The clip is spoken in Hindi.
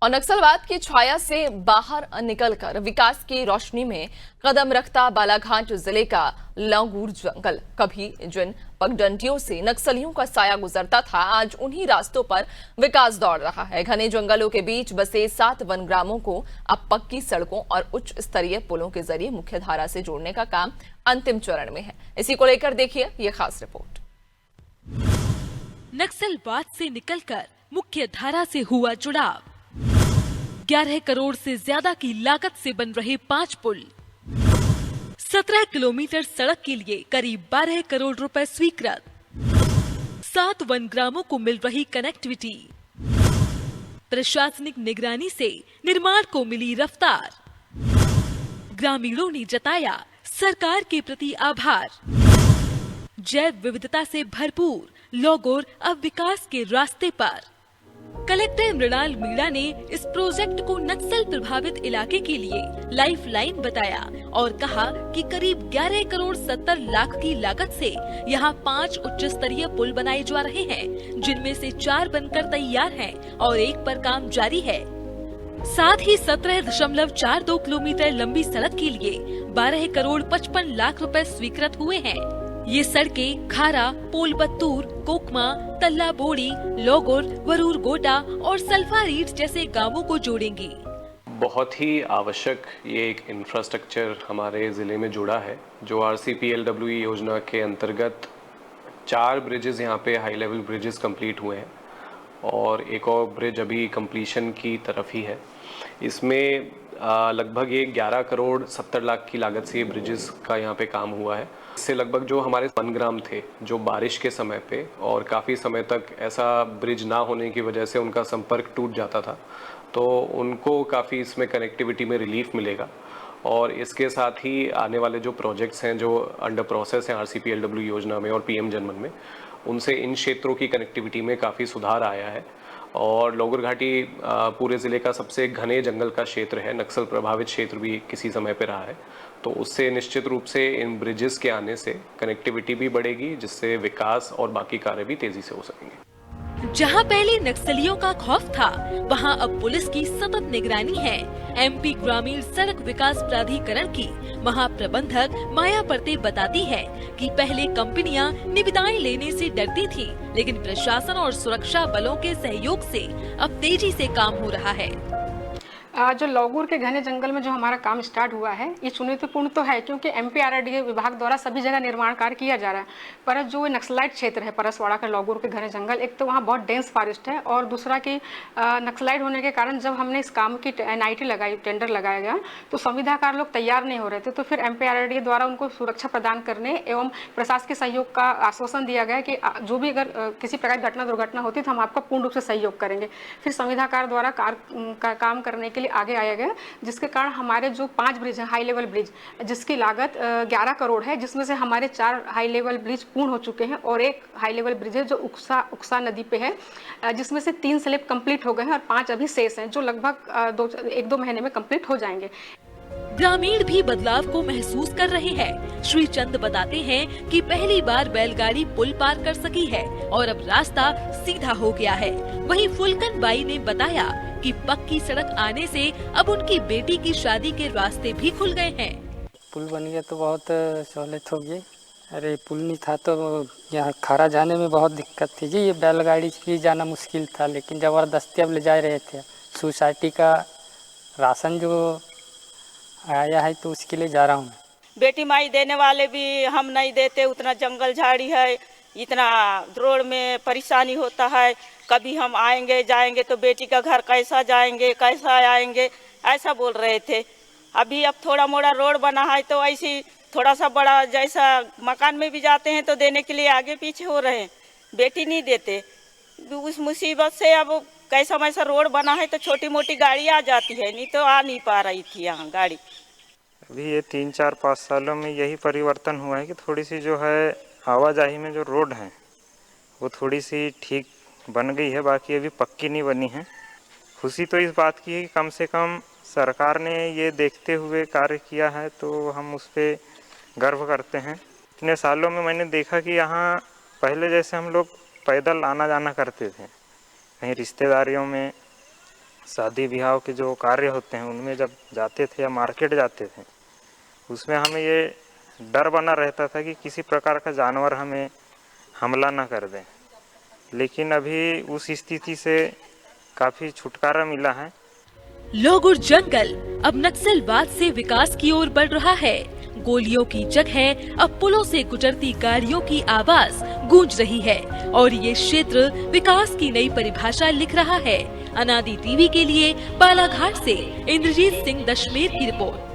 और नक्सलवाद की छाया से बाहर निकलकर विकास की रोशनी में कदम रखता बालाघाट जिले का लौंगूर जंगल। कभी जिन पगडंडियों से नक्सलियों का साया गुजरता था, आज उन्हीं रास्तों पर विकास दौड़ रहा है। घने जंगलों के बीच बसे 7 वनग्रामों को अब पक्की सड़कों और उच्च स्तरीय पुलों के जरिए मुख्यधारा से जोड़ने का काम अंतिम चरण में है। इसी को लेकर देखिए ये खास रिपोर्ट। नक्सलवाद से निकलकर मुख्य धारा से हुआ जुड़ाव। 11 करोड़ से ज्यादा की लागत से बन रहे 5 पुल, 17 किलोमीटर सड़क के लिए करीब 12 करोड़ रुपए स्वीकृत, 7 वनग्रामों को मिल रही कनेक्टिविटी, प्रशासनिक निगरानी से निर्माण को मिली रफ्तार। ग्रामीणों ने जताया सरकार के प्रति आभार। जैव विविधता से भरपूर लौगोर अब विकास के रास्ते पर। कलेक्टर मृणाल मीणा ने इस प्रोजेक्ट को नक्सल प्रभावित इलाके के लिए लाइफ लाइन बताया और कहा कि करीब 11 करोड़ 70 लाख की लागत से यहाँ 5 उच्च स्तरीय पुल बनाए जा रहे हैं, जिनमें से 4 बनकर तैयार हैं और 1 पर काम जारी है। साथ ही 17.42 किलोमीटर लंबी सड़क के लिए 12 करोड़ 55 लाख रुपए स्वीकृत हुए हैं। ये सड़कें खारा, पोलबत्तूर, कोकमा, तल्ला बोड़ी, लौगुर, वरूर गोटा और सल्फारीड जैसे गांवों को जोड़ेंगी। बहुत ही आवश्यक ये एक इंफ्रास्ट्रक्चर हमारे ज़िले में जुड़ा है, जो RCPLWE योजना के अंतर्गत 4 ब्रिजेस यहाँ पे हाई लेवल ब्रिजेस कंप्लीट हुए हैं और एक और ब्रिज अभी कंप्लीशन की तरफ ही है। इसमें लगभग ये 11 करोड़ 70 लाख की लागत से ये ब्रिजेस का यहाँ पे काम हुआ है। इससे लगभग जो हमारे वनग्राम थे, जो बारिश के समय पे और काफ़ी समय तक ऐसा ब्रिज ना होने की वजह से उनका संपर्क टूट जाता था, तो उनको काफ़ी इसमें कनेक्टिविटी में रिलीफ मिलेगा। और इसके साथ ही आने वाले जो प्रोजेक्ट्स हैं जो अंडर प्रोसेस हैं RCPLW योजना में और PM जनमन में, उनसे इन क्षेत्रों की कनेक्टिविटी में काफ़ी सुधार आया है। और लौगुर घाटी पूरे ज़िले का सबसे घने जंगल का क्षेत्र है, नक्सल प्रभावित क्षेत्र भी किसी समय पे रहा है, तो उससे निश्चित रूप से इन ब्रिजेस के आने से कनेक्टिविटी भी बढ़ेगी, जिससे विकास और बाकी कार्य भी तेजी से हो सकेंगे। जहां पहले नक्सलियों का खौफ था, वहां अब पुलिस की सतत निगरानी है। MP ग्रामीण सड़क विकास प्राधिकरण की महाप्रबंधक माया परते बताती है कि पहले कंपनियां निविदाएं लेने से डरती थी, लेकिन प्रशासन और सुरक्षा बलों के सहयोग से अब तेजी से काम हो रहा है। जो लौगुर के घने जंगल में जो हमारा काम स्टार्ट हुआ है, ये चुनौतीपूर्ण तो है, क्योंकि MPRDA विभाग द्वारा सभी जगह निर्माण कार्य किया जा रहा है। पर जो नक्सलाइट क्षेत्र है परसवाड़ा का लौगुर के घने जंगल, एक तो वहाँ बहुत डेंस फॉरेस्ट है और दूसरा कि नक्सलाइट होने के कारण जब हमने इस काम की NIT लगाई, टेंडर लगाया गया, तो संविदाकार लोग तैयार नहीं हो रहे थे। तो फिर MPRDA द्वारा उनको सुरक्षा प्रदान करने एवं प्रशासन के सहयोग का आश्वासन दिया गया कि जो भी अगर किसी प्रकार की घटना दुर्घटना होती तो हम आपका पूर्ण रूप से सहयोग करेंगे। फिर संविदाकार द्वारा काम करने के लिए आगे आया गया, जिसके कारण हमारे जो 5 ब्रिज हैं हाई लेवल ब्रिज, जिसकी लागत 11 करोड़ है, जिसमें से हमारे 4 हाई लेवल ब्रिज पूर्ण हो चुके हैं और 1 हाई लेवल ब्रिज है जो उक्सा नदी पे है, जिसमें से 3 स्लैब कंप्लीट हो गए हैं और 5 अभी शेष हैं, जो लगभग 1-2 महीने में कंप्लीट हो जाएंगे। ग्रामीण भी बदलाव को महसूस कर रहे हैं। श्री चंद बताते हैं कि पहली बार बैलगाड़ी पुल पार कर सकी है और अब रास्ता सीधा हो गया है। वहीं फुलकन बाई ने बताया कि पक्की सड़क आने से अब उनकी बेटी की शादी के रास्ते भी खुल गए हैं। पुल बन गया तो बहुत सहूलियत हो गई। अरे पुल नहीं था तो यहाँ खारा जाने में बहुत दिक्कत थी जी, ये बैलगाड़ी से जाना मुश्किल था, लेकिन ज़बरदस्ती अब ले जा रहे थे। सोसाइटी का राशन जो आया है तो उसके लिए जा रहा हूँ। बेटी माई देने वाले भी हम नहीं देते, उतना जंगल झाड़ी है, इतना रोड में परेशानी होता है। कभी हम आएंगे जाएंगे तो बेटी का घर कैसा जाएंगे, कैसा आएंगे, ऐसा बोल रहे थे। अभी अब थोड़ा मोड़ा रोड बना है तो ऐसी थोड़ा सा बड़ा जैसा मकान में भी जाते हैं तो देने के लिए आगे पीछे हो रहे हैं, बेटी नहीं देते। उस मुसीबत से अब कैसा वैसा रोड बना है तो छोटी मोटी गाड़ी आ जाती है, नहीं तो आ नहीं पा रही थी यहाँ गाड़ी। अभी ये 3-4-5 सालों में यही परिवर्तन हुआ है कि थोड़ी सी जो है आवाजाही में जो रोड है वो थोड़ी सी ठीक बन गई है, बाकी अभी पक्की नहीं बनी है। खुशी तो इस बात की है कि कम से कम सरकार ने ये देखते हुए कार्य किया है, तो हम उस पर गर्व करते हैं। इतने सालों में मैंने देखा कि यहाँ पहले जैसे हम लोग पैदल आना जाना करते थे, कहीं रिश्तेदारियों में शादी ब्याह के जो कार्य होते हैं उनमें जब जाते थे या मार्केट जाते थे, उसमें हमें ये डर बना रहता था कि किसी प्रकार का जानवर हमें हमला ना कर दें। लेकिन अभी उस स्थिति से काफ़ी छुटकारा मिला है। लौगुर जंगल अब नक्सलवाद से विकास की ओर बढ़ रहा है। गोलियों की जगह अब पुलों से गुजरती गाड़ियों की आवाज गूंज रही है और ये क्षेत्र विकास की नई परिभाषा लिख रहा है। अनादि टीवी के लिए बालाघाट से इंद्रजीत सिंह दशमेर की रिपोर्ट।